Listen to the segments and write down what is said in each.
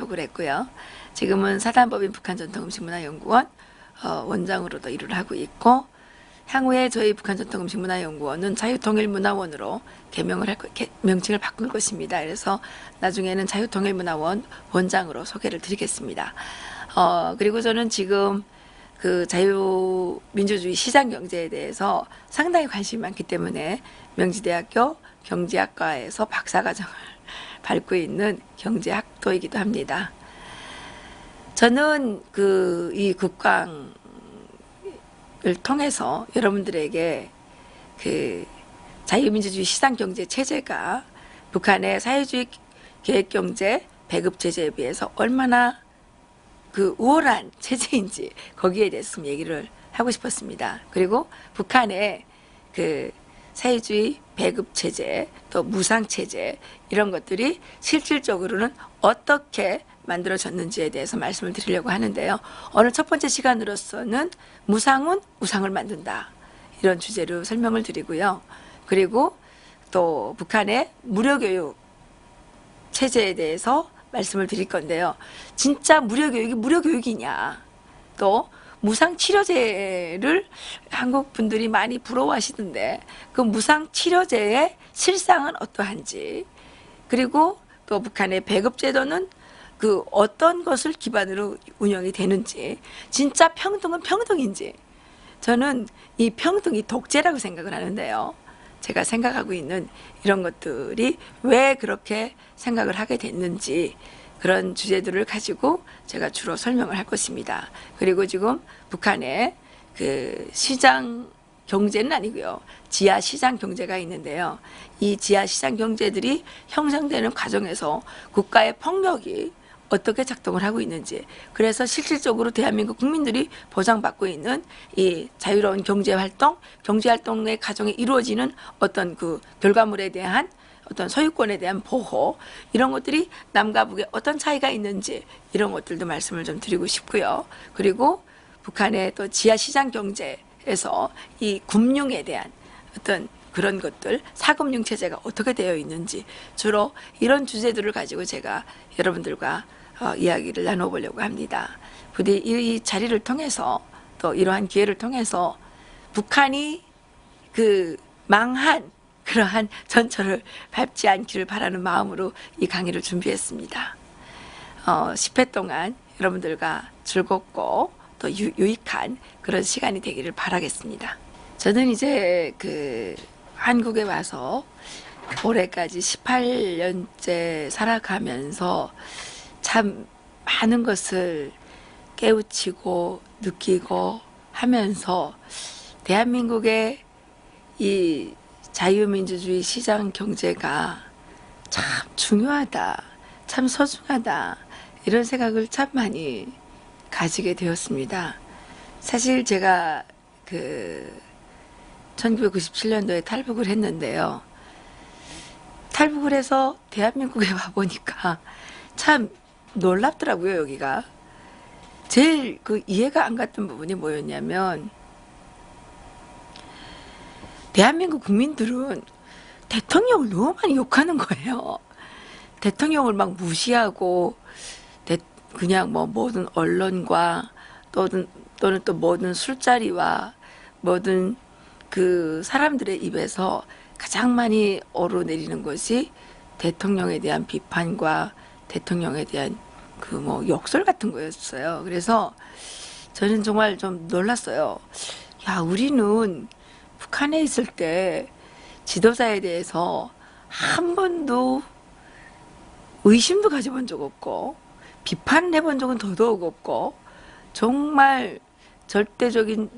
탈북을 했고요. 지금은 사단법인 북한전통음식문화연구원 원장으로도 일을 하고 있고, 향후에 저희 북한전통음식문화연구원은 자유통일문화원으로 명칭을 바꿀 것입니다. 그래서 나중에는 자유통일문화원 원장으로 소개를 드리겠습니다. 그리고 저는 지금 그 자유민주주의 시장경제에 대해서 상당히 관심이 많기 때문에 명지대학교 경제학과에서 박사과정을 밟고 있는 경제학도이기도 합니다. 저는 이 국광을 통해서 여러분들에게 그 자유민주주의 시장경제 체제가 북한의 사회주의 계획경제 배급체제에 비해서 얼마나 우월한 체제인지 거기에 대해서 좀 얘기를 하고 싶었습니다. 그리고 북한의 사회주의 배급체제, 또 무상체제 이런 것들이 실질적으로는 어떻게 만들어졌는지에 대해서 말씀을 드리려고 하는데요. 오늘 첫 번째 시간으로서는 무상은 우상을 만든다, 이런 주제로 설명을 드리고요. 그리고 또 북한의 무료교육 체제에 대해서 말씀을 드릴 건데요. 진짜 무료교육이 무료교육이냐, 또 무상치료제를 한국 분들이 많이 부러워하시던데 그 무상치료제의 실상은 어떠한지, 그리고 또 북한의 배급제도는 어떤 것을 기반으로 운영이 되는지, 진짜 평등은 평등인지, 저는 이 평등이 독재라고 생각을 하는데요. 제가 생각하고 있는 이런 것들이 왜 그렇게 생각을 하게 됐는지, 그런 주제들을 가지고 제가 주로 설명을 할 것입니다. 그리고 지금 북한의 시장 경제는 아니고요, 지하 시장 경제가 있는데요. 이 지하 시장 경제들이 형성되는 과정에서 국가의 폭력이 어떻게 작동을 하고 있는지, 그래서 실질적으로 대한민국 국민들이 보장받고 있는 이 자유로운 경제활동의 과정에 이루어지는 어떤 결과물에 대한 어떤 소유권에 대한 보호, 이런 것들이 남과 북에 어떤 차이가 있는지, 이런 것들도 말씀을 좀 드리고 싶고요. 그리고 북한의 또 지하시장 경제에서 이 금융에 대한 어떤 그런 것들, 사금융 체제가 어떻게 되어 있는지, 주로 이런 주제들을 가지고 제가 여러분들과 이야기를 나눠보려고 합니다. 부디 이 자리를 통해서, 또 이러한 기회를 통해서 북한이 망한 그러한 전철을 밟지 않기를 바라는 마음으로 이 강의를 준비했습니다. 10회 동안 여러분들과 즐겁고 또 유익한 그런 시간이 되기를 바라겠습니다. 저는 이제 한국에 와서 올해까지 18년째 살아가면서 참 많은 것을 깨우치고 느끼고 하면서, 대한민국의 이 자유민주주의 시장 경제가 참 중요하다, 참 소중하다, 이런 생각을 참 많이 가지게 되었습니다. 사실 제가 1997년도에 탈북을 했는데요. 탈북을 해서 대한민국에 와보니까 참 놀랍더라고요. 여기가 제일 이해가 안 갔던 부분이 뭐였냐면, 대한민국 국민들은 대통령을 너무 많이 욕하는 거예요. 대통령을 막 무시하고, 그냥 모든 언론과 또는 또 모든 술자리와 모든 사람들의 입에서 가장 많이 오르내리는 것이 대통령에 대한 비판과 대통령에 대한 욕설 같은 거였어요. 그래서 저는 정말 좀 놀랐어요. 야, 우리는 북한에 있을 때 지도자에 대해서 한 번도 의심도 가져본 적 없고, 비판해본 적은 더더욱 없고, 정말 절대적인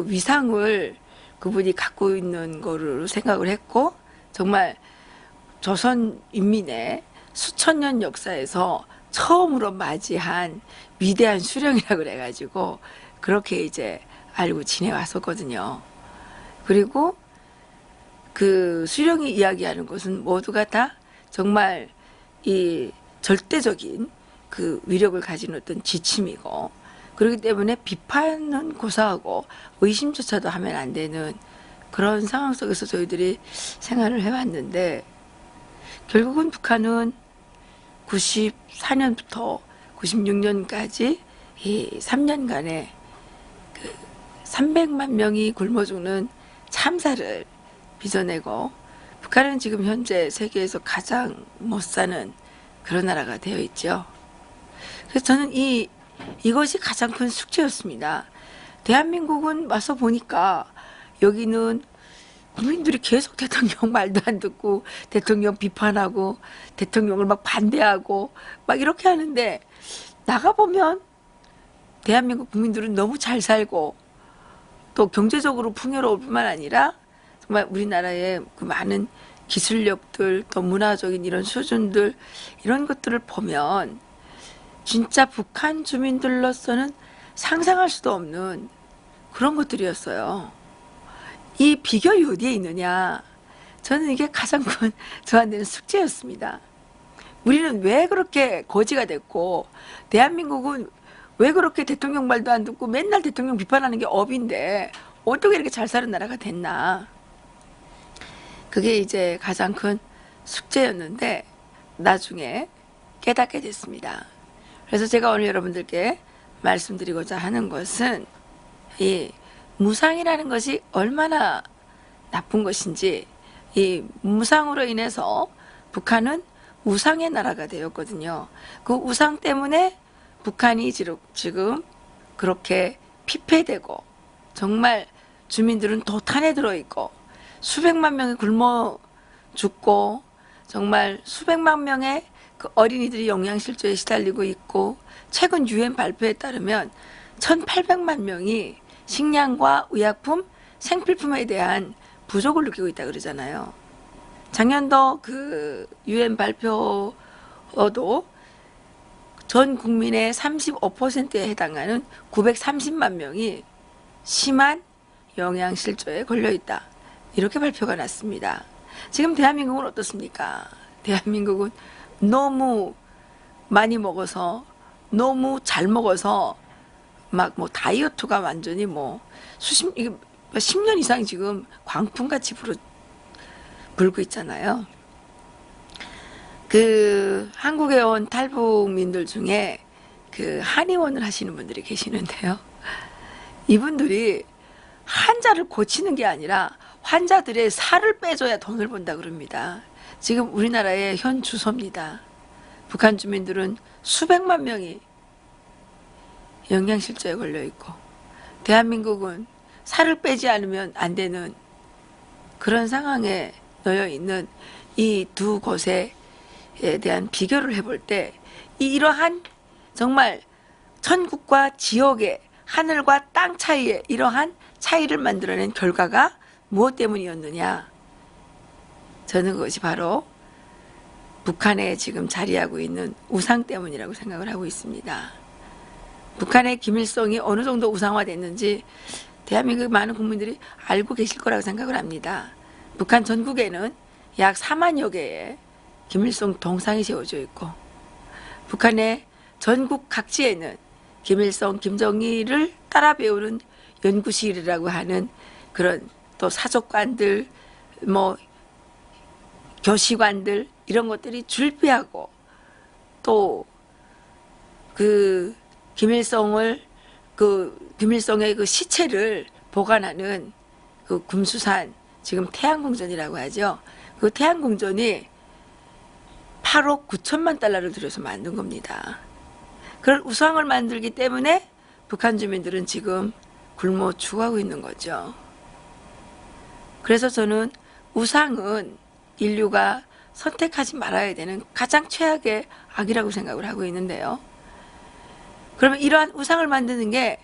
위상을 그분이 갖고 있는 거를 생각을 했고, 정말 조선 인민의 수천 년 역사에서 처음으로 맞이한 위대한 수령이라 그래가지고 그렇게 이제 알고 지내왔었거든요. 그리고 수령이 이야기하는 것은 모두가 다 정말 이 절대적인 위력을 가진 어떤 지침이고, 그렇기 때문에 비판은 고사하고 의심조차도 하면 안 되는 그런 상황 속에서 저희들이 생활을 해왔는데, 결국은 북한은 94년부터 96년까지 이 3년간에 그 300만 명이 굶어 죽는 참사를 빚어내고, 북한은 지금 현재 세계에서 가장 못 사는 그런 나라가 되어 있죠. 그래서 저는 이것이 가장 큰 숙제였습니다. 대한민국은 와서 보니까 여기는 국민들이 계속 대통령 말도 안 듣고 대통령 비판하고 대통령을 막 반대하고 막 이렇게 하는데, 나가보면 대한민국 국민들은 너무 잘 살고 또 경제적으로 풍요로울 뿐만 아니라 정말 우리나라의 그 많은 기술력들, 또 문화적인 이런 수준들, 이런 것들을 보면 진짜 북한 주민들로서는 상상할 수도 없는 그런 것들이었어요. 이 비결이 어디에 있느냐? 저는 이게 가장 큰 저한테는 숙제였습니다. 우리는 왜 그렇게 거지가 됐고, 대한민국은 왜 그렇게 대통령 말도 안 듣고 맨날 대통령 비판하는 게 업인데 어떻게 이렇게 잘 사는 나라가 됐나? 그게 이제 가장 큰 숙제였는데 나중에 깨닫게 됐습니다. 그래서 제가 오늘 여러분들께 말씀드리고자 하는 것은, 이 무상이라는 것이 얼마나 나쁜 것인지, 이 무상으로 인해서 북한은 우상의 나라가 되었거든요. 그 우상 때문에 북한이 지금 그렇게 피폐되고, 정말 주민들은 도탄에 들어있고 수백만 명이 굶어 죽고, 정말 수백만 명의 그 어린이들이 영양실조에 시달리고 있고, 최근 UN 발표에 따르면 1800만 명이 식량과 의약품, 생필품에 대한 부족을 느끼고 있다 그러잖아요. 작년도 그 UN 발표도 전 국민의 35%에 해당하는 930만 명이 심한 영양실조에 걸려있다, 이렇게 발표가 났습니다. 지금 대한민국은 어떻습니까? 대한민국은 너무 많이 먹어서, 너무 잘 먹어서 막 뭐 다이어트가 완전히 뭐 10년 이상 지금 광풍같이 불고 있잖아요. 그 한국에 온 탈북민들 중에 그 한의원을 하시는 분들이 계시는데요. 이분들이 환자를 고치는 게 아니라 환자들의 살을 빼줘야 돈을 번다 그럽니다. 지금 우리나라의 현 주소입니다. 북한 주민들은 수백만 명이 영양실조에 걸려있고, 대한민국은 살을 빼지 않으면 안 되는 그런 상황에 놓여 있는 이 두 곳에 대한 비교를 해볼 때, 이러한 정말 천국과 지옥의, 하늘과 땅 차이에 이러한 차이를 만들어낸 결과가 무엇 때문이었느냐? 저는 그것이 바로 북한에 지금 자리하고 있는 우상 때문이라고 생각을 하고 있습니다. 북한의 김일성이 어느 정도 우상화됐는지 대한민국 많은 국민들이 알고 계실 거라고 생각을 합니다. 북한 전국에는 약 4만여 개의 김일성 동상이 세워져 있고, 북한의 전국 각지에는 김일성, 김정일을 따라 배우는 연구실이라고 하는 그런 또 사족관들, 뭐 교시관들, 이런 것들이 줄비하고, 또 그 김일성의 그 시체를 보관하는 그 금수산, 지금 태양궁전이라고 하죠. 그 태양궁전이 8억 9천만 달러를 들여서 만든 겁니다. 그런 우상을 만들기 때문에 북한 주민들은 지금 굶어 죽어가고 있는 거죠. 그래서 저는 우상은 인류가 선택하지 말아야 되는 가장 최악의 악이라고 생각을 하고 있는데요. 그러면 이러한 우상을 만드는 게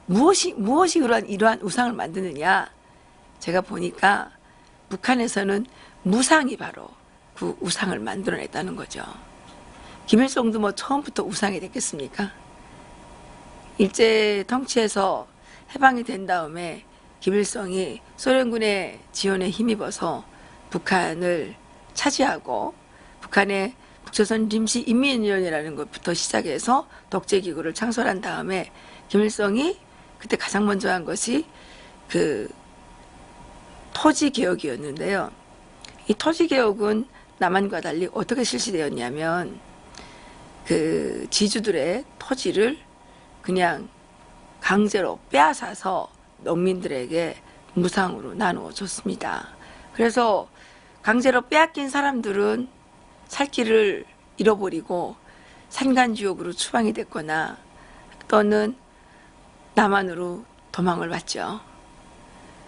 무엇이 이러한 우상을 만드느냐? 제가 보니까 북한에서는 무상이 바로 그 우상을 만들어냈다는 거죠. 김일성도 뭐 처음부터 우상이 됐겠습니까? 일제 통치에서 해방이 된 다음에 김일성이 소련군의 지원에 힘입어서 북한을 차지하고, 북한의 북조선 임시인민위원회라는 것부터 시작해서 독재기구를 창설한 다음에, 김일성이 그때 가장 먼저 한 것이 그 토지개혁이었는데요. 이 토지개혁은 남한과 달리 어떻게 실시되었냐면, 그 지주들의 토지를 그냥 강제로 빼앗아서 농민들에게 무상으로 나누어 줬습니다. 그래서 강제로 빼앗긴 사람들은 살 길을 잃어버리고 산간지옥으로 추방이 됐거나 또는 남한으로 도망을 왔죠.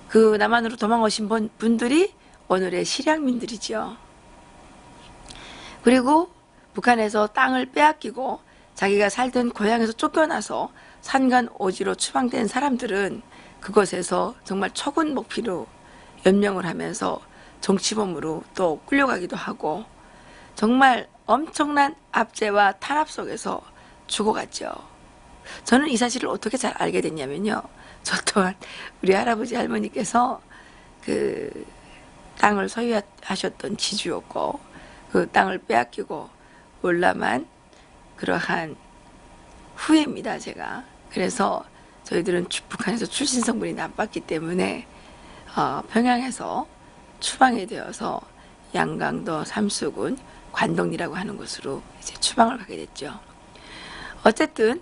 그 남한으로 도망오신 분들이 오늘의 실향민들이죠. 그리고 북한에서 땅을 빼앗기고 자기가 살던 고향에서 쫓겨나서 산간 오지로 추방된 사람들은 그곳에서 정말 초군 목피로 연명을 하면서 정치범으로 또 끌려가기도 하고 정말 엄청난 압제와 탄압 속에서 죽어갔죠. 저는 이 사실을 어떻게 잘 알게 됐냐면요. 저 또한 우리 할아버지 할머니께서 그 땅을 소유하셨던 지주였고 그 땅을 빼앗기고 올라만 그러한 후예입니다, 제가. 그래서 저희들은 북한에서 출신 성분이 나빴기 때문에 평양에서 추방이 되어서 양강도 삼수군 관동리라고 하는 곳으로 이제 추방을 가게 됐죠. 어쨌든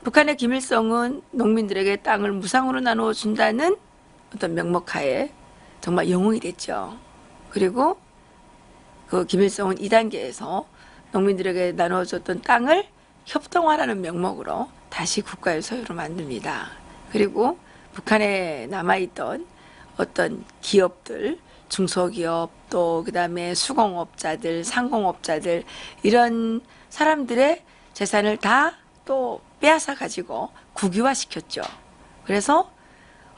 북한의 김일성은 농민들에게 땅을 무상으로 나누어 준다는 어떤 명목하에 정말 영웅이 됐죠. 그리고 그 김일성은 2단계에서 농민들에게 나누어줬던 땅을 협동화라는 명목으로 다시 국가의 소유로 만듭니다. 그리고 북한에 남아있던 어떤 기업들, 중소기업, 또 그 다음에 수공업자들, 상공업자들 이런 사람들의 재산을 다 또 빼앗아 가지고 국유화시켰죠. 그래서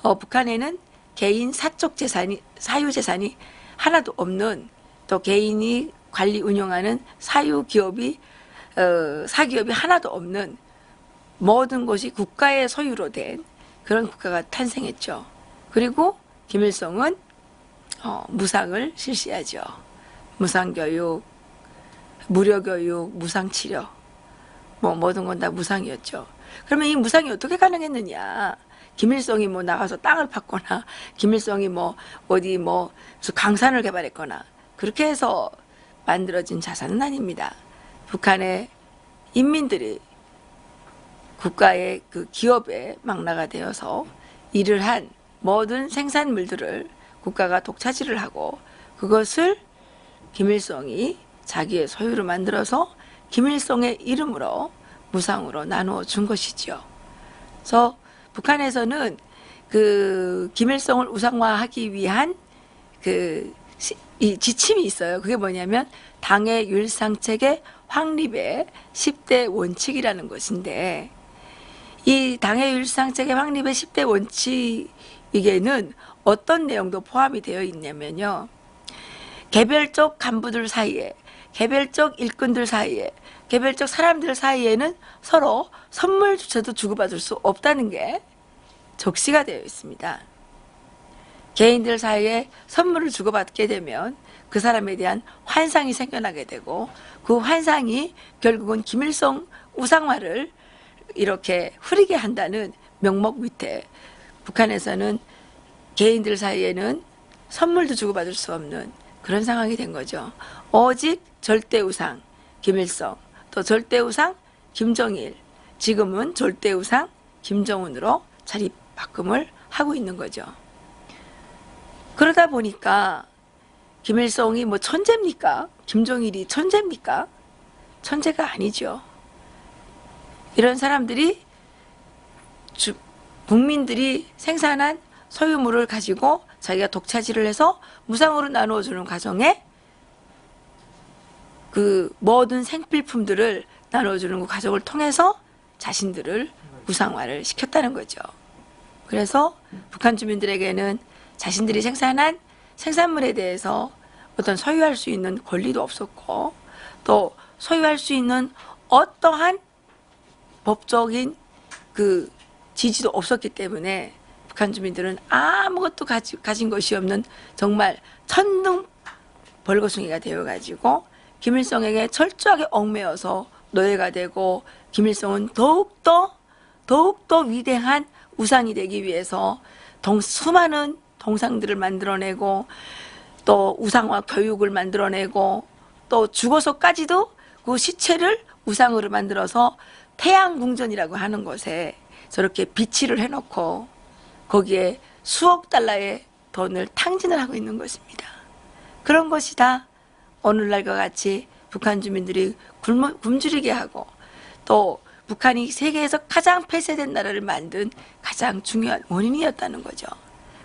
북한에는 개인 사적 재산이, 사유재산이 하나도 없는, 또 개인이 관리 운영하는 사유기업이 사기업이 하나도 없는 모든 것이 국가의 소유로 된 그런 국가가 탄생했죠. 그리고 김일성은 무상을 실시하죠. 무상교육, 무료교육, 무상치료, 뭐 모든 건 다 무상이었죠. 그러면 이 무상이 어떻게 가능했느냐? 김일성이 뭐 나가서 땅을 팠거나, 김일성이 뭐 어디 뭐 강산을 개발했거나 그렇게 해서 만들어진 자산은 아닙니다. 북한의 인민들이 국가의 그 기업의 망라가 되어서 일을 한 모든 생산물들을 국가가 독차지를 하고 그것을 김일성이 자기의 소유로 만들어서 김일성의 이름으로 무상으로 나누어 준 것이죠. 그래서 북한에서는 그 김일성을 우상화하기 위한 이 지침이 있어요. 그게 뭐냐면 당의 율상책의 확립의 10대 원칙이라는 것인데, 이 당의 율상책의 확립의 10대 원칙에는 어떤 내용도 포함이 되어 있냐면요. 개별적 간부들 사이에, 개별적 일꾼들 사이에, 개별적 사람들 사이에는 서로 선물조차도 주고받을 수 없다는 게 적시가 되어 있습니다. 개인들 사이에 선물을 주고받게 되면 그 사람에 대한 환상이 생겨나게 되고 그 환상이 결국은 김일성 우상화를 이렇게 흐리게 한다는 명목 밑에 북한에서는 개인들 사이에는 선물도 주고받을 수 없는 그런 상황이 된 거죠. 오직 절대우상 김일성, 또 절대우상 김정일, 지금은 절대우상 김정은으로 자리 바꿈을 하고 있는 거죠. 그러다 보니까 김일성이 뭐 천재입니까? 김정일이 천재입니까? 천재가 아니죠. 이런 사람들이 국민들이 생산한 소유물을 가지고 자기가 독차지를 해서 무상으로 나누어주는 과정에 그 모든 생필품들을 나누어주는 그 과정을 통해서 자신들을 우상화를 시켰다는 거죠. 그래서 북한 주민들에게는 자신들이 생산한 생산물에 대해서 어떤 소유할 수 있는 권리도 없었고 또 소유할 수 있는 어떠한 법적인 그 지지도 없었기 때문에 북한 주민들은 아무것도 가진 것이 없는 정말 천둥 벌거숭이가 되어가지고 김일성에게 철저하게 얽매여서 노예가 되고 김일성은 더욱더 위대한 우상이 되기 위해서 수많은 동상들을 만들어내고 또 우상화 교육을 만들어내고 또 죽어서까지도 그 시체를 우상으로 만들어서 태양궁전이라고 하는 곳에 저렇게 비치를 해놓고 거기에 수억 달러의 돈을 탕진을 하고 있는 것입니다. 그런 것이 다 오늘날과 같이 북한 주민들이 굶주리게 하고 또 북한이 세계에서 가장 폐쇄된 나라를 만든 가장 중요한 원인이었다는 거죠.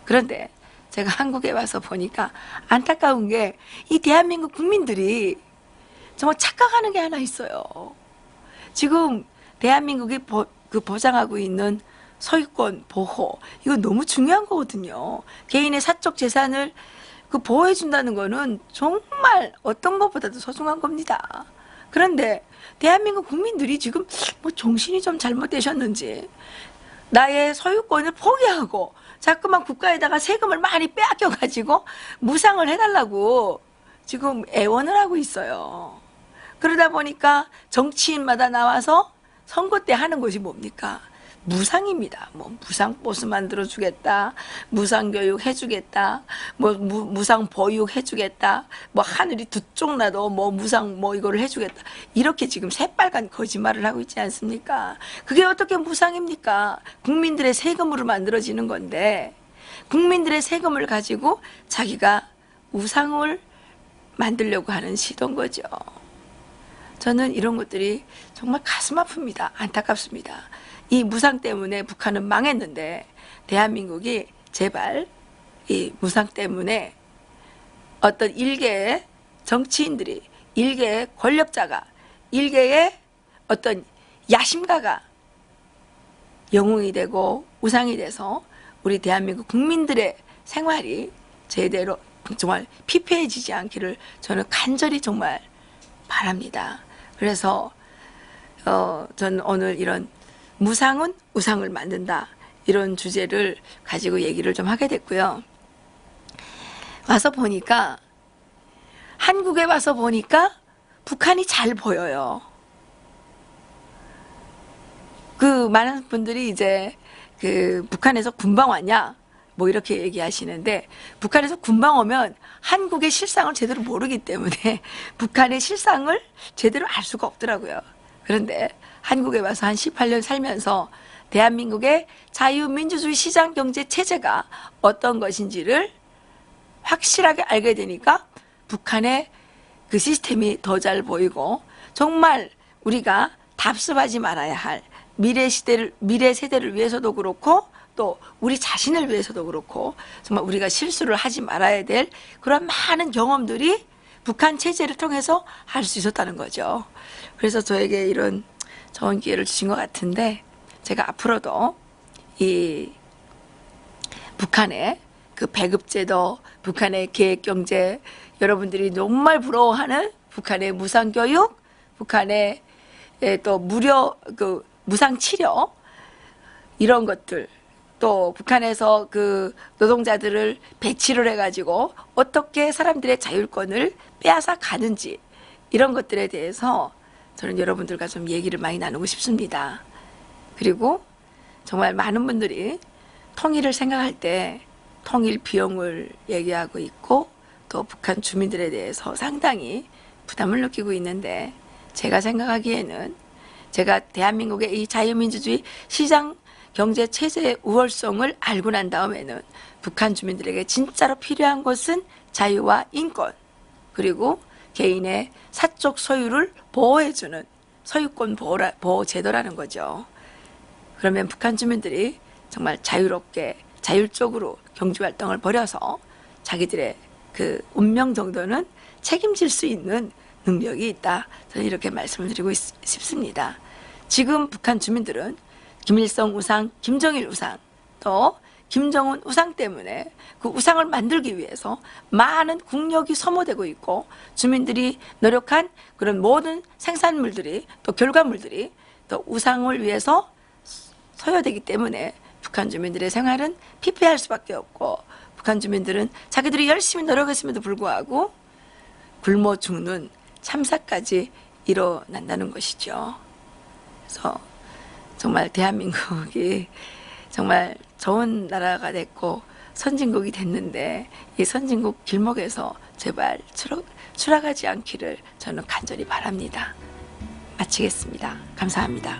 그런데 제가 한국에 와서 보니까 안타까운 게 이 대한민국 국민들이 정말 착각하는 게 하나 있어요. 지금 대한민국이 보장하고 있는 소유권 보호, 이거 너무 중요한 거거든요. 개인의 사적 재산을 보호해 준다는 거는 정말 어떤 것보다도 소중한 겁니다. 그런데 대한민국 국민들이 지금 뭐 정신이 좀 잘못되셨는지 나의 소유권을 포기하고 자꾸만 국가에다가 세금을 많이 빼앗겨 가지고 무상을 해달라고 지금 애원을 하고 있어요. 그러다 보니까 정치인마다 나와서 선거 때 하는 것이 뭡니까? 무상입니다. 뭐 무상 버스 만들어 주겠다, 무상 교육 해주겠다, 뭐 무상 보육 해주겠다, 뭐 하늘이 두 쪽 나도 뭐 무상 뭐 이거를 해주겠다, 이렇게 지금 새빨간 거짓말을 하고 있지 않습니까? 그게 어떻게 무상입니까? 국민들의 세금으로 만들어지는 건데 국민들의 세금을 가지고 자기가 우상을 만들려고 하는 시도인 거죠. 저는 이런 것들이 정말 가슴 아픕니다. 안타깝습니다. 이 무상 때문에 북한은 망했는데 대한민국이 제발 이 무상 때문에 어떤 일개의 정치인들이, 일개의 권력자가, 일개의 어떤 야심가가 영웅이 되고 우상이 돼서 우리 대한민국 국민들의 생활이 제대로 정말 피폐해지지 않기를 저는 간절히 정말 바랍니다. 그래서 저는 오늘 이런 무상은 우상을 만든다, 이런 주제를 가지고 얘기를 좀 하게 됐고요. 와서 보니까, 한국에 와서 보니까 북한이 잘 보여요. 많은 분들이 이제 북한에서 군방 왔냐 뭐 이렇게 얘기하시는데, 북한에서 군방 오면 한국의 실상을 제대로 모르기 때문에 북한의 실상을 제대로 알 수가 없더라고요. 그런데 한국에 와서 한 18년 살면서 대한민국의 자유민주주의 시장경제 체제가 어떤 것인지를 확실하게 알게 되니까 북한의 그 시스템이 더 잘 보이고, 정말 우리가 답습하지 말아야 할 미래 세대를 위해서도 그렇고 또 우리 자신을 위해서도 그렇고 정말 우리가 실수를 하지 말아야 될 그런 많은 경험들이 북한 체제를 통해서 할 수 있었다는 거죠. 그래서 저에게 이런 좋은 기회를 주신 것 같은데, 제가 앞으로도 이 북한의 그 배급제도, 북한의 계획경제, 여러분들이 정말 부러워하는 북한의 무상교육, 북한의 또 무료 무상치료, 이런 것들, 또 북한에서 노동자들을 배치를 해가지고 어떻게 사람들의 자율권을 빼앗아 가는지, 이런 것들에 대해서 저는 여러분들과 좀 얘기를 많이 나누고 싶습니다. 그리고 정말 많은 분들이 통일을 생각할 때 통일 비용을 얘기하고 있고 또 북한 주민들에 대해서 상당히 부담을 느끼고 있는데, 제가 생각하기에는 제가 대한민국의 이 자유민주주의 시장 경제 체제의 우월성을 알고 난 다음에는 북한 주민들에게 진짜로 필요한 것은 자유와 인권, 그리고 개인의 사적 소유를 보호해주는 소유권 보호 제도라는 거죠. 그러면 북한 주민들이 정말 자유롭게 자율적으로 경제활동을 벌여서 자기들의 그 운명 정도는 책임질 수 있는 능력이 있다, 저는 이렇게 말씀을 드리고 싶습니다. 지금 북한 주민들은 김일성 우상, 김정일 우상, 또 김정은 우상 때문에 그 우상을 만들기 위해서 많은 국력이 소모되고 있고, 주민들이 노력한 그런 모든 생산물들이, 또 결과물들이 또 우상을 위해서 소요되기 때문에 북한 주민들의 생활은 피폐할 수밖에 없고, 북한 주민들은 자기들이 열심히 노력했음에도 불구하고 굶어 죽는 참사까지 일어난다는 것이죠. 그래서 정말 대한민국이 정말 좋은 나라가 됐고 선진국이 됐는데, 이 선진국 길목에서 제발 추락하지 않기를 저는 간절히 바랍니다. 마치겠습니다. 감사합니다.